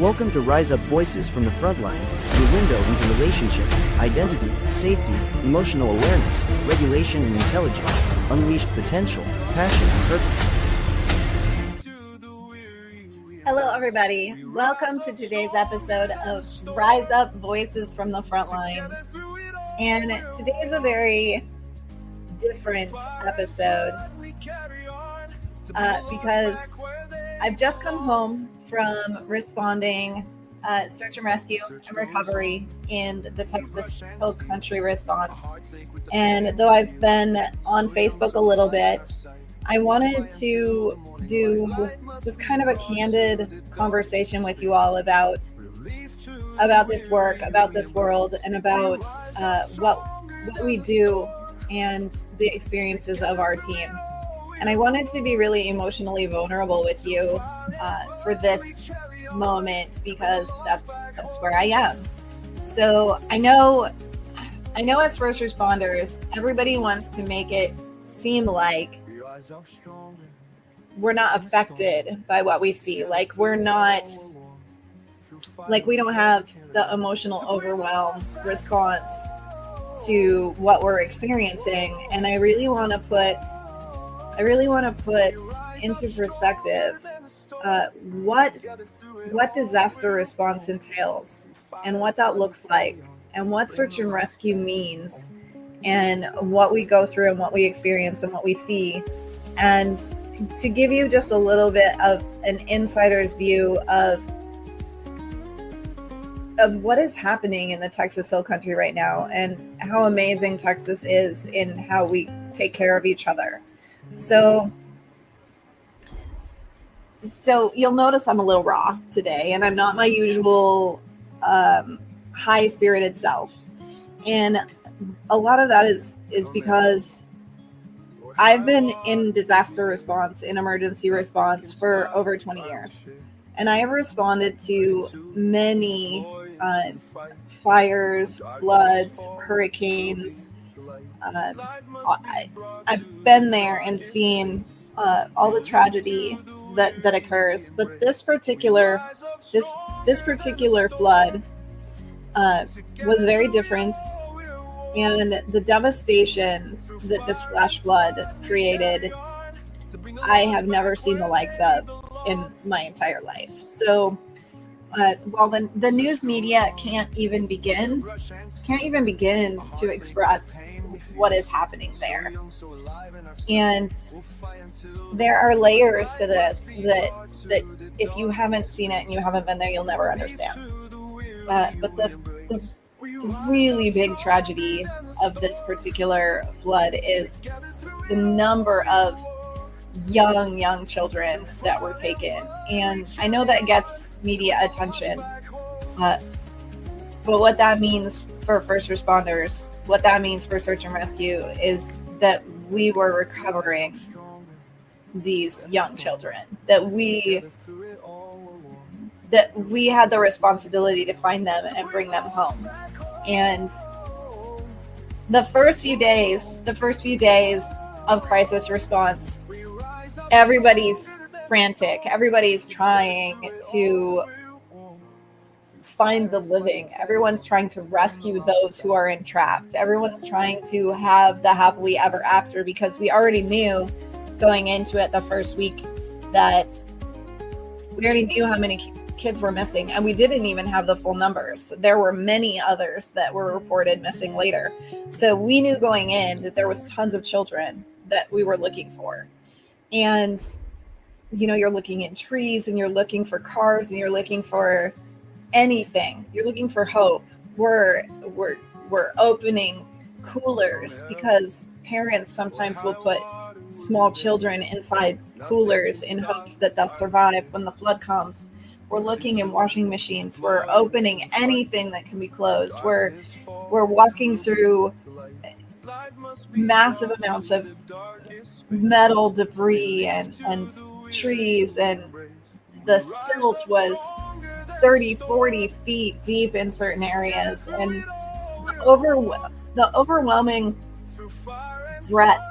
Welcome to RISEUP Voices from the Frontlines, your window into relationship, identity, safety, emotional awareness, regulation and intelligence, unleashed potential, passion and purpose. Hello everybody, welcome to today's episode of RISEUP Voices from the Frontlines. And today is a very different episode because I've just come home from responding search and rescue and recovery in the Texas Hill Country response. And though I've been on Facebook a little bit, I wanted to do just kind of a candid conversation with you all about this work, about this world, and about what we do and the experiences of our team. And I wanted to be really emotionally vulnerable with you for this moment because that's where I am. So I know as first responders, everybody wants to make it seem like we're not affected by what we see. Like we don't have the emotional overwhelm response to what we're experiencing. And I really want to put into perspective what disaster response entails and what that looks like and what search and rescue means and what we go through and what we experience and what we see, and to give you just a little bit of an insider's view of what is happening in the Texas Hill Country right now and how amazing Texas is in how we take care of each other. So you'll notice I'm a little raw today, and I'm not my usual high-spirited self. And a lot of that is because I've been in disaster response, in emergency response for over 20 years. And I have responded to many fires, floods, hurricanes. I've been there and seen all the tragedy that occurs, but this particular flood was very different, and the devastation that this flash flood created, I have never seen the likes of in my entire life. So while the news media can't even begin to express what is happening there. And there are layers to this that if you haven't seen it and you haven't been there, you'll never understand. But the really big tragedy of this particular flood is the number of young children that were taken. And I know that gets media attention, but what that means for first responders, what that means for search and rescue is that we were recovering these young children, that we had the responsibility to find them and bring them home. And the first few days of crisis response, everybody's frantic, everybody's trying to find the living, everyone's trying to rescue those who are entrapped, everyone's trying to have the happily ever after, because we already knew going into it the first week that we already knew how many kids were missing, and we didn't even have the full numbers. There were many others that were reported missing later. So we knew going in that there was tons of children that we were looking for. And you're looking in trees and you're looking for cars and you're looking for anything. You're looking for hope. We're opening coolers because parents sometimes will put small children inside coolers in hopes that they'll survive when the flood comes. We're looking in washing machines. We're opening anything that can be closed. We're walking through massive amounts of metal debris and trees, and the silt was 30, 40 feet deep in certain areas, and the overwhelming breadth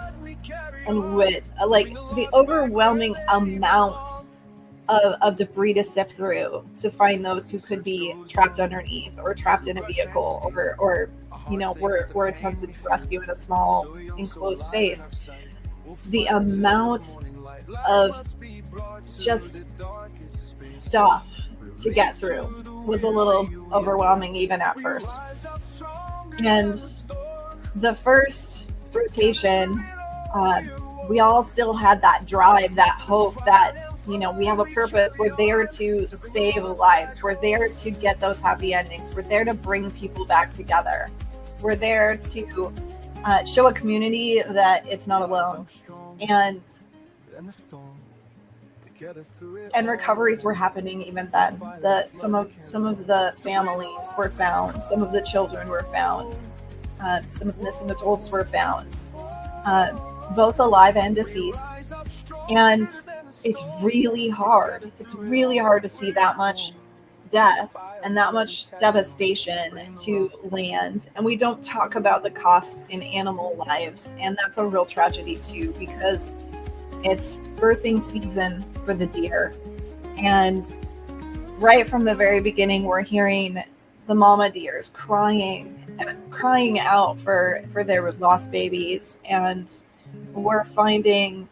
and width, like the overwhelming amount of debris to sift through to find those who could be trapped underneath or trapped in a vehicle or were attempted to rescue in a small enclosed space. The amount of just stuff to get through was a little overwhelming even at first. And the first rotation, we all still had that drive, that hope that, we have a purpose. We're there to save lives. We're there to get those happy endings. We're there to bring people back together. We're there to show a community that it's not alone. And recoveries were happening even then. Some of the families were found. Some of the children were found. Some of the missing adults were found, both alive and deceased. And it's really hard. It's really hard to see that much death and that much devastation to land. And we don't talk about the cost in animal lives. And that's a real tragedy too, because it's birthing season for the deer. And right from the very beginning, we're hearing the mama deers crying out for their lost babies. And we're finding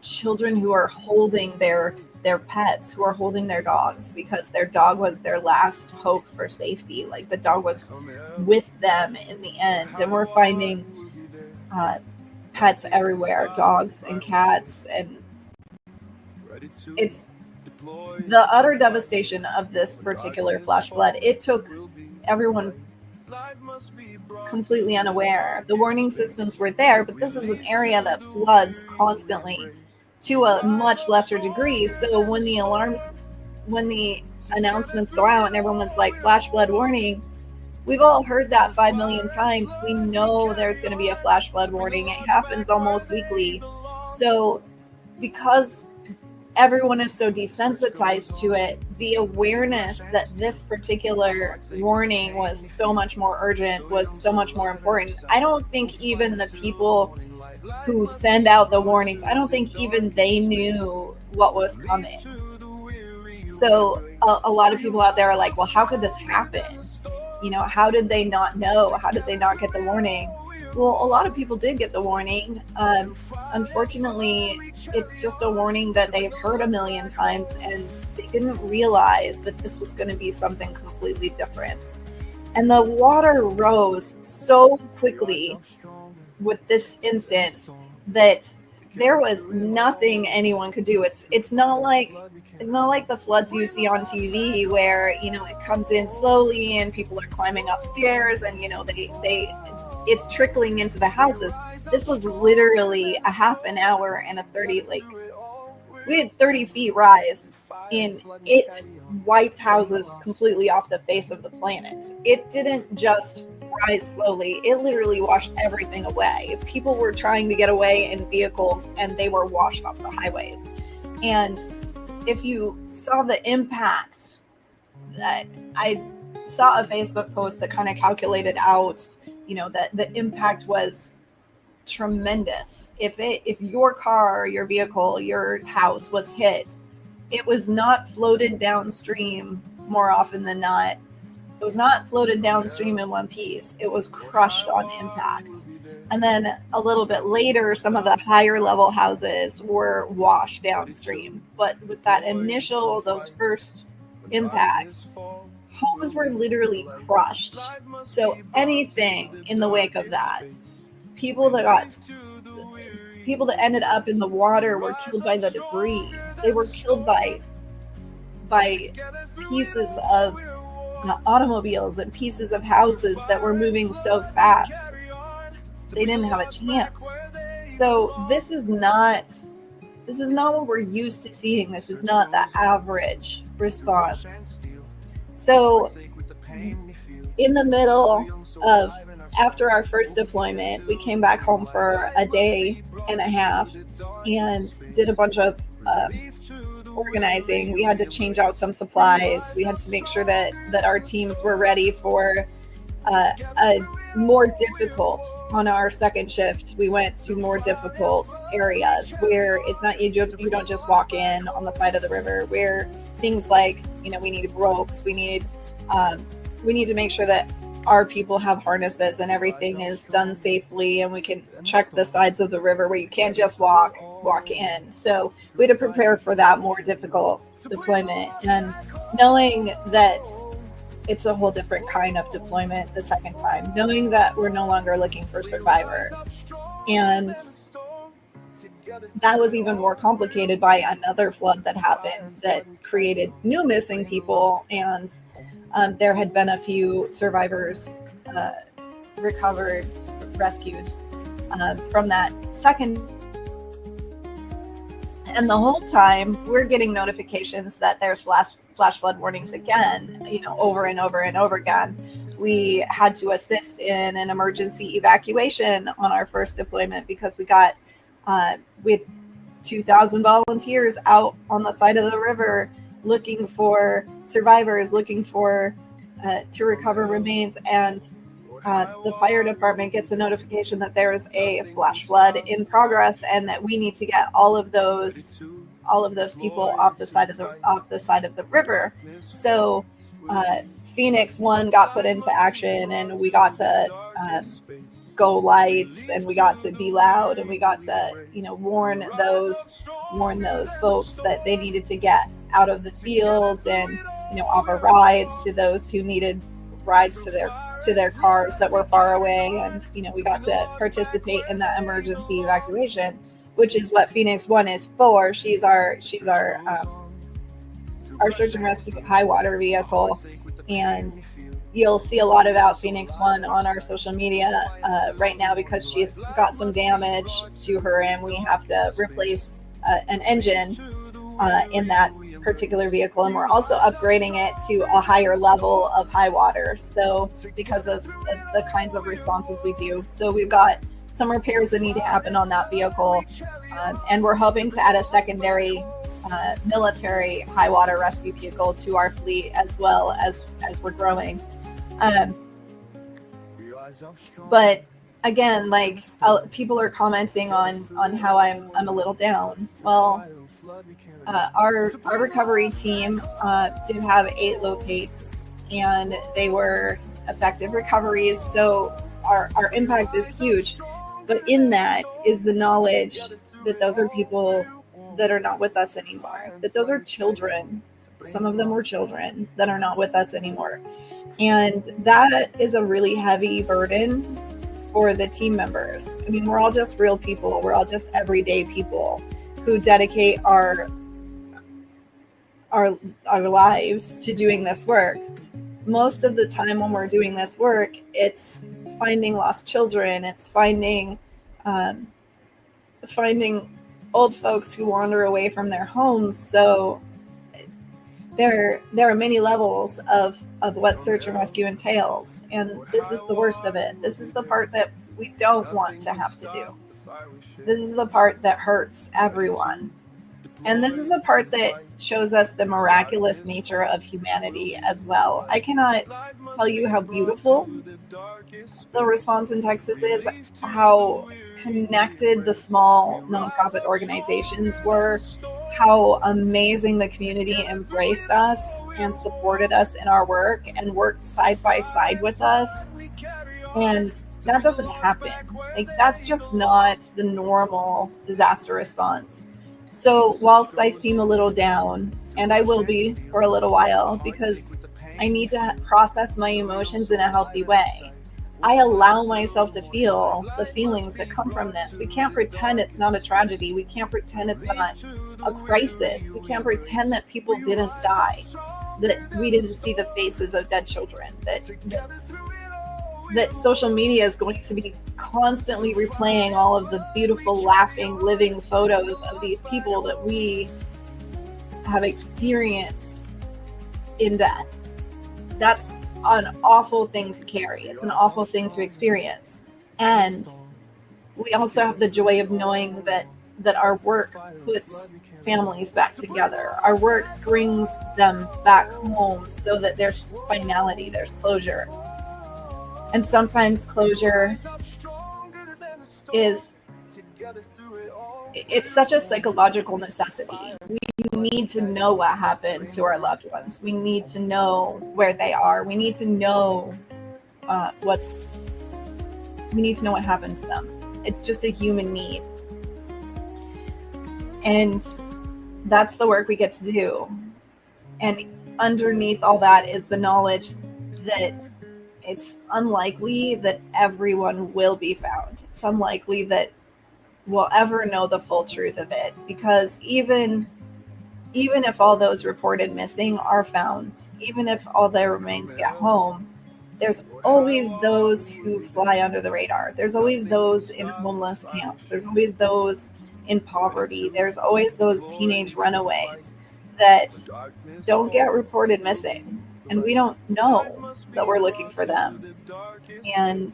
children who are holding their pets, who are holding their dogs because their dog was their last hope for safety. Like the dog was with them in the end. And we're finding pets everywhere, dogs and cats. And it's the utter devastation of this particular flash flood. It took everyone completely unaware. The warning systems were there, but this is an area that floods constantly to a much lesser degree. So when the announcements go out and everyone's like, flash flood warning, we've all heard that 5 million times. We know there's going to be a flash flood warning. It happens almost weekly. So because everyone is so desensitized to it, the awareness that this particular warning was so much more urgent, was so much more important. I don't think even the people who send out the warnings, I don't think even they knew what was coming. So a lot of people out there are like, well, how could this happen? How did they not know? How did they not get the warning? Well, a lot of people did get the warning. Unfortunately, it's just a warning that they've heard a million times, and they didn't realize that this was going to be something completely different. And the water rose so quickly with this instance that there was nothing anyone could do. It's not like the floods you see on TV where, it comes in slowly and people are climbing upstairs and, it's trickling into the houses. This was literally a half an hour and we had 30 feet rise, and it wiped houses completely off the face of the planet. It didn't just rise slowly. It literally washed everything away. People were trying to get away in vehicles and they were washed off the highways. And if you saw the impact, that I saw a Facebook post that kind of calculated out, that the impact was tremendous. If your car, your vehicle, your house was hit, it was not floated downstream more often than not. It was not floated downstream in one piece. It was crushed on impact. And then a little bit later, some of the higher level houses were washed downstream. But with that those first impacts, homes were literally crushed. So anything in the wake of that, people that ended up in the water were killed by the debris. They were killed by pieces of automobiles and pieces of houses that were moving so fast. They didn't have a chance. So this is not what we're used to seeing. This is not the average response. So in the middle of, after our first deployment, we came back home for a day and a half and did a bunch of organizing. We had to change out some supplies. We had to make sure that our teams were ready for a more difficult on our second shift. We went to more difficult areas where it's not you don't just walk in on the side of the river, where things like, we need ropes, we need to make sure that our people have harnesses and everything is done safely, and we can check the sides of the river where you can't just walk in. So we had to prepare for that more difficult deployment, and knowing that it's a whole different kind of deployment the second time, knowing that we're no longer looking for survivors. And that was even more complicated by another flood that happened that created new missing people. And there had been a few survivors rescued from that second. And the whole time we're getting notifications that there's flash flood warnings again, over and over and over again. We had to assist in an emergency evacuation on our first deployment because we had 2,000 volunteers out on the side of the river looking for survivors, looking for to recover remains, and the fire department gets a notification that there's a flash flood in progress and that we need to get all of those people off the side of the river. So Phoenix 1 got put into action, and we got to go lights, and we got to be loud, and we got to warn those folks that they needed to get out of the fields, and offer rides to those who needed rides to their cars that were far away. And we got to participate in that emergency evacuation, which is what Phoenix 1 is for. She's our search and rescue high water vehicle, and you'll see a lot about Phoenix 1 on our social media right now because she's got some damage to her, and we have to replace an engine in that particular vehicle, and we're also upgrading it to a higher level of high water, so because of the kinds of responses we do. So we've got some repairs that need to happen on that vehicle, and we're hoping to add a secondary military high water rescue vehicle to our fleet as well as we're growing. But again, people are commenting on how I'm a little down. Well, our recovery team did have 8 locates, and they were effective recoveries, so our impact is huge. But in that is the knowledge that those are people that are not with us anymore, that those are children. Some of them were children that are not with us anymore. And that is a really heavy burden for the team members. I mean, we're all just real people. We're all just everyday people who dedicate our lives to doing this work. Most of the time when we're doing this work, it's finding lost children. It's finding old folks who wander away from their homes. So there are many levels of what search and rescue entails, and this is the worst of it. This is the part that we don't want to have to do. This is the part that hurts everyone. And this is a part that shows us the miraculous nature of humanity as well. I cannot tell you how beautiful the response in Texas is, how connected the small nonprofit organizations were, how amazing the community embraced us and supported us in our work and worked side by side with us. And that doesn't happen. That's just not the normal disaster response. So whilst I seem a little down, and I will be for a little while because I need to process my emotions in a healthy way, I allow myself to feel the feelings that come from this. We can't pretend it's not a tragedy. We can't pretend it's not a crisis. We can't pretend that people didn't die, that we didn't see the faces of dead children, that social media is going to be constantly replaying all of the beautiful, laughing, living photos of these people that we have experienced in death. That's an awful thing to carry. It's an awful thing to experience. And we also have the joy of knowing that our work puts families back together. Our work brings them back home so that there's finality, there's closure. And sometimes closure is, it's such a psychological necessity. We need to know what happened to our loved ones. We need to know where they are. We need to know we need to know what happened to them. It's just a human need. And that's the work we get to do. And underneath all that is the knowledge that it's unlikely that everyone will be found. It's unlikely that we'll ever know the full truth of it, because even if all those reported missing are found, even if all their remains get home, there's always those who fly under the radar. There's always those in homeless camps. There's always those in poverty. There's always those teenage runaways that don't get reported missing. And we don't know that we're looking for them. And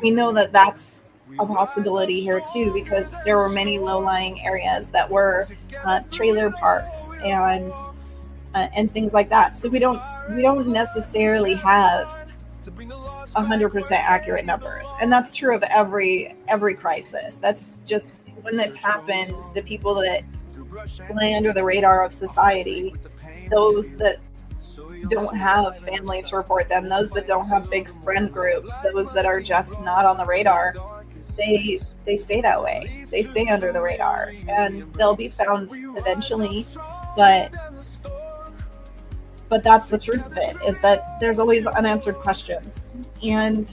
we know that that's a possibility here too, because there were many low-lying areas that were trailer parks and things like that. So we don't necessarily have 100% accurate numbers, and that's true of every crisis. That's just, when this happens, the people that fly under the radar of society, those that don't have families to report them, those that don't have big friend groups, those that are just not on the radar, they stay that way. They stay under the radar, and they'll be found eventually. But that's the truth of it, is that there's always unanswered questions. And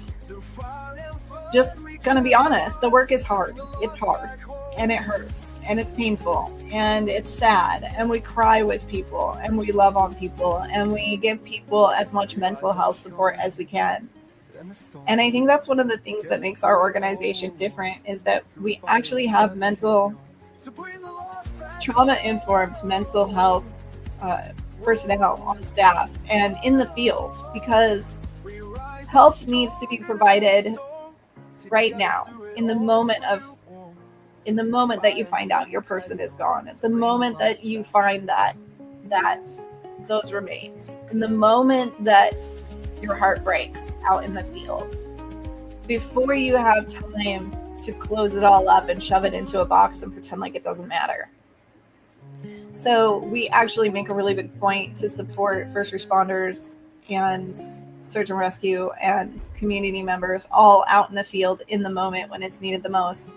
just gonna be honest, the work is hard. It's hard, and it hurts, and it's painful, and it's sad, and we cry with people, and we love on people, and we give people as much mental health support as we can. And I think that's one of the things that makes our organization different, is that we actually have trauma-informed mental health personnel on staff and in the field, because help needs to be provided right now, in the moment that you find out your person is gone, at the moment that you find that those remains, in the moment that your heart breaks out in the field, before you have time to close it all up and shove it into a box and pretend like it doesn't matter. So we actually make a really big point to support first responders and search and rescue and community members all out in the field in the moment when it's needed the most.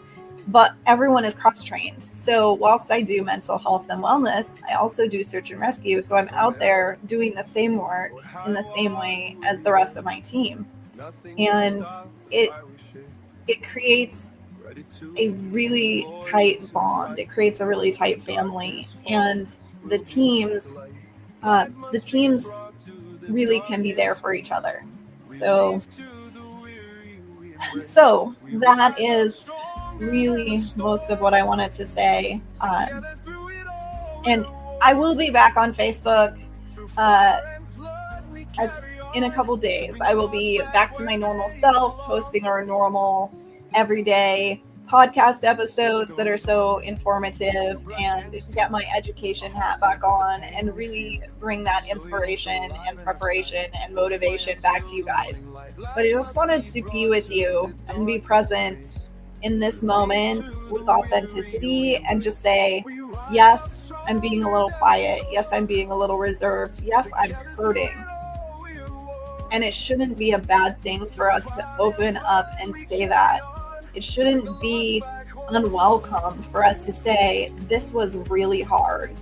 But everyone is cross-trained. So whilst I do mental health and wellness, I also do search and rescue. So I'm out there doing the same work in the same way as the rest of my team. And it creates a really tight bond. It creates a really tight family, and the teams really can be there for each other. So that is really most of what I wanted to say. And I will be back on Facebook as in a couple days. I will be back to my normal self, posting our normal everyday podcast episodes that are so informative, and get my education hat back on and really bring that inspiration and preparation and motivation back to you guys. But I just wanted to be with you and be present in this moment with authenticity, and just say, yes, I'm being a little quiet. Yes, I'm being a little reserved. Yes, I'm hurting. And it shouldn't be a bad thing for us to open up and say that. It shouldn't be unwelcome for us to say, this was really hard,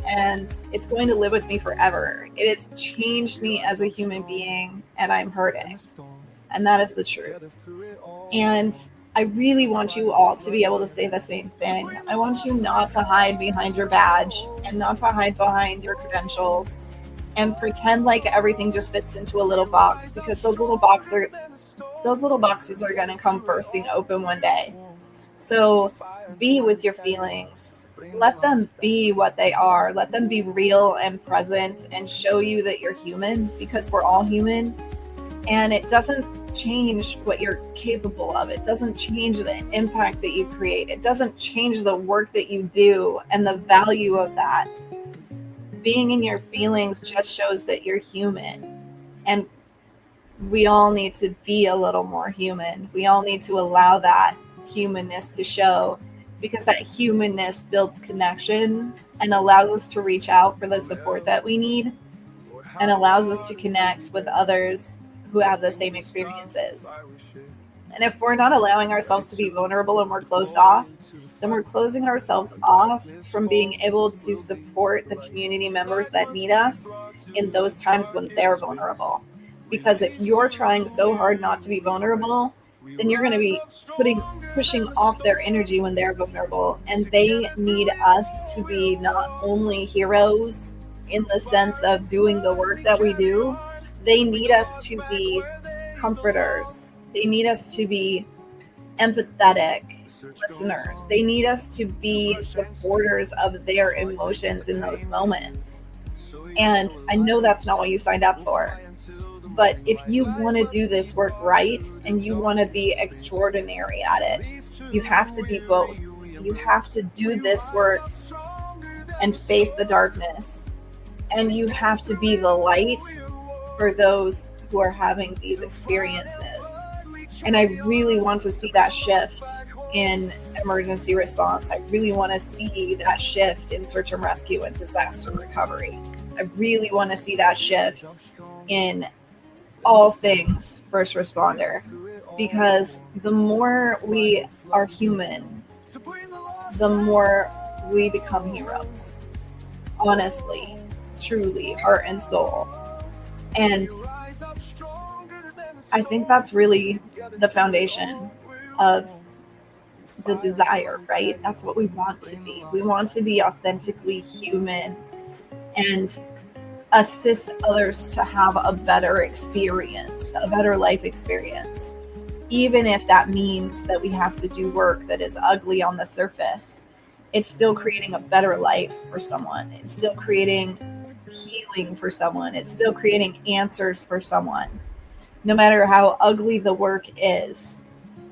and it's going to live with me forever. It has changed me as a human being, and I'm hurting. And that is the truth. And I really want you all to be able to say the same thing. I want you not to hide behind your badge and not to hide behind your credentials and pretend like everything just fits into a little box, because those little boxes are going to come bursting open one day. So be with your feelings. Let them be what they are. Let them be real and present, and show you that you're human, because we're all human. And it doesn't change what you're capable of. It doesn't change the impact that you create. It doesn't change the work that you do and the value of that. Being in your feelings just shows that you're human. And we all need to be a little more human. We all need to allow that humanness to show, because that humanness builds connection and allows us to reach out for the support that we need, and allows us to connect with others who have the same experiences. And if we're not allowing ourselves to be vulnerable and we're closed off, then we're closing ourselves off from being able to support the community members that need us in those times when they're vulnerable. Because if you're trying so hard not to be vulnerable, then you're going to be pushing off their energy when they're vulnerable. And they need us to be not only heroes in the sense of doing the work that we do, they need us to be comforters. They need us to be empathetic listeners. They need us to be supporters of their emotions in those moments. And I know that's not what you signed up for. But if you want to do this work right and you want to be extraordinary at it, you have to be both. You have to do this work and face the darkness. And you have to be the light for those who are having these experiences. And I really want to see that shift in emergency response. I really want to see that shift in search and rescue and disaster recovery. I really want to see that shift in all things first responder, because the more we are human, the more we become heroes. Honestly, truly, heart and soul. And I think that's really the foundation of the desire, right? That's what we want to be. We want to be authentically human and assist others to have a better experience, a better life experience. Even if that means that we have to do work that is ugly on the surface, it's still creating a better life for someone. It's still creating healing for someone. It's still creating answers for someone. No matter how ugly the work is,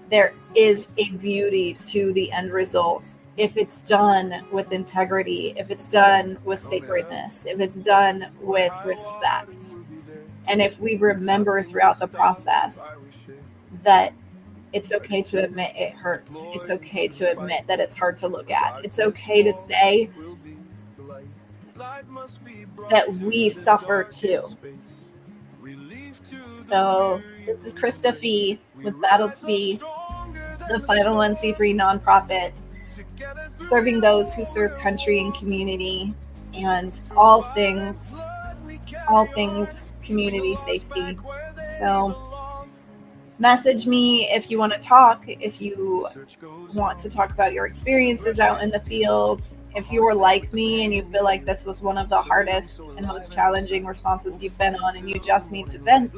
there is a beauty to the end result if it's done with integrity, if it's done with sacredness, if it's done with respect. And if we remember throughout the process that it's okay to admit it hurts. It's okay to admit that it's hard to look at. It's okay to say that we suffer too. So this is Krista Fee with Battle to Be, the 501c3 nonprofit serving those who serve country and community and all things community safety. So message me if you want to talk, if you want to talk about your experiences out in the field. If you were like me and you feel like this was one of the hardest and most challenging responses you've been on and you just need to vent,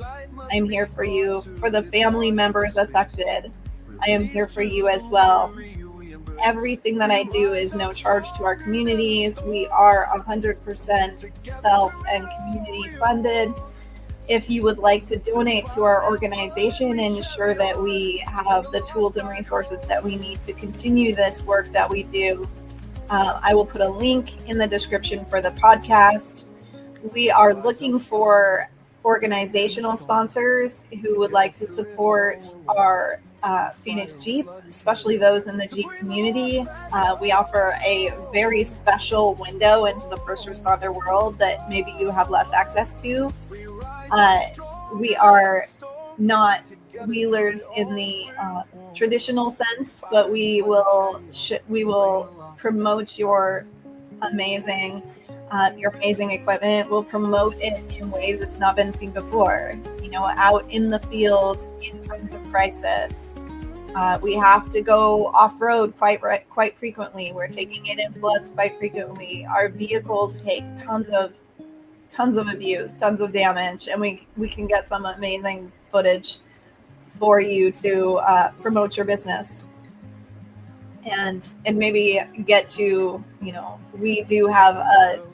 I'm here for you. For the family members affected, I am here for you as well. Everything that I do is no charge to our communities. We are 100% self and community funded. If you would like to donate to our organization and ensure that we have the tools and resources that we need to continue this work that we do, I will put a link in the description for the podcast. We are looking for organizational sponsors who would like to support our Phoenix Jeep, especially those in the Jeep community. We offer a very special window into the first responder world that maybe you have less access to. We are not wheelers in the traditional sense, but we will promote your amazing equipment. We'll promote it in ways it's not been seen before. Out in the field in times of crisis. We have to go off-road quite frequently. We're taking it in floods quite frequently. Our vehicles take tons of abuse, tons of damage, and we can get some amazing footage for you to promote your business and maybe get to, we do have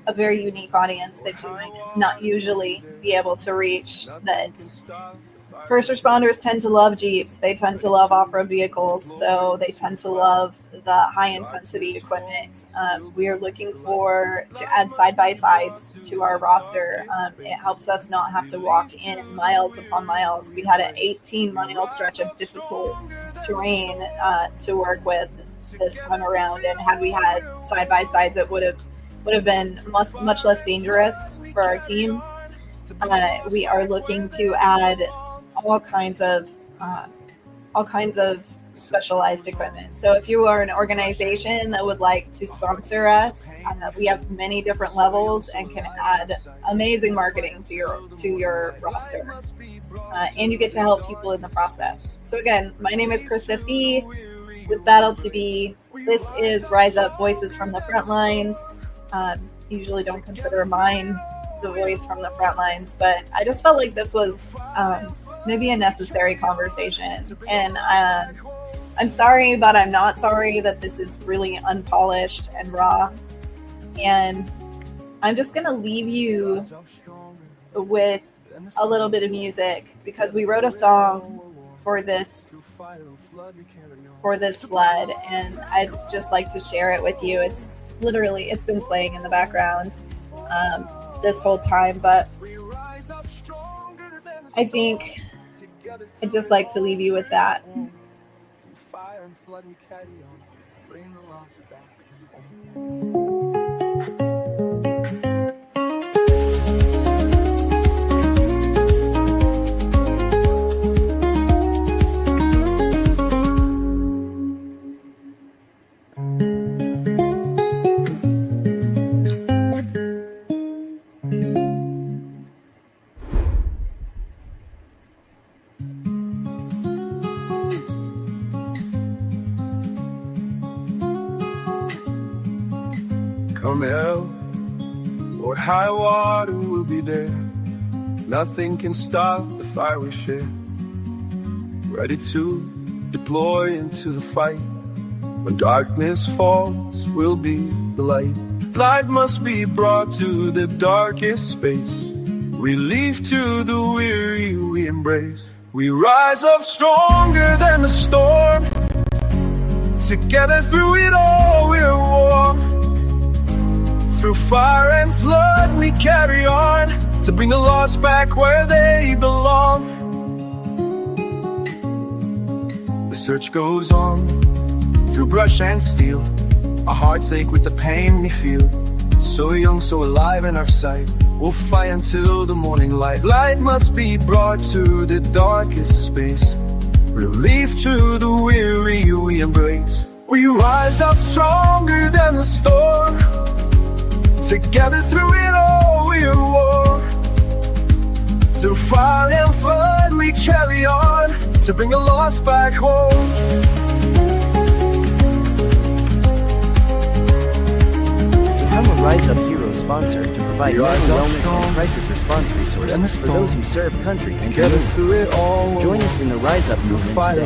a very unique audience that you might not usually be able to reach, that First responders tend to love Jeeps. They tend to love off-road vehicles, so they tend to love the high-intensity equipment. We are looking to add side-by-sides to our roster. It helps us not have to walk in miles upon miles. We had an 18-mile stretch of difficult terrain to work with this time around, and had we had side-by-sides, it would have been much less dangerous for our team. We are looking to add all kinds of specialized equipment. So if you are an organization that would like to sponsor us, we have many different levels and can add amazing marketing to your roster. And you get to help people in the process. So again, my name is Krista B with Battle to Be. This is RISEUP Voices from the Frontlines. Usually don't consider mine the voice from the front lines, but I just felt like this was maybe a necessary conversation. And I'm sorry, but I'm not sorry that this is really unpolished and raw. And I'm just gonna leave you with a little bit of music, because we wrote a song for this flood, and I'd just like to share it with you. It's been playing in the background this whole time, but I think I'd just like to leave you with that. Come hell or high water, we'll be there. Nothing can stop the fire we share. Ready to deploy into the fight. When darkness falls, we'll be the light. Light must be brought to the darkest space. Relief to the weary we embrace. We rise up stronger than the storm. Together through it all we're warm. Through fire and flood we carry on, to bring the lost back where they belong. The search goes on, through brush and steel. Our hearts ache with the pain we feel. So young, so alive in our sight. We'll fight until the morning light. Light must be brought to the darkest space. Relief to the weary we embrace. We rise up stronger than the storm. Together through it all we're warm. Through fire and flood we carry on, to bring the lost back home. Become a RISEUP Hero sponsor to provide mental wellness and crisis response resources for those who serve countries and Together through it all, join us in the RISEUP movement today.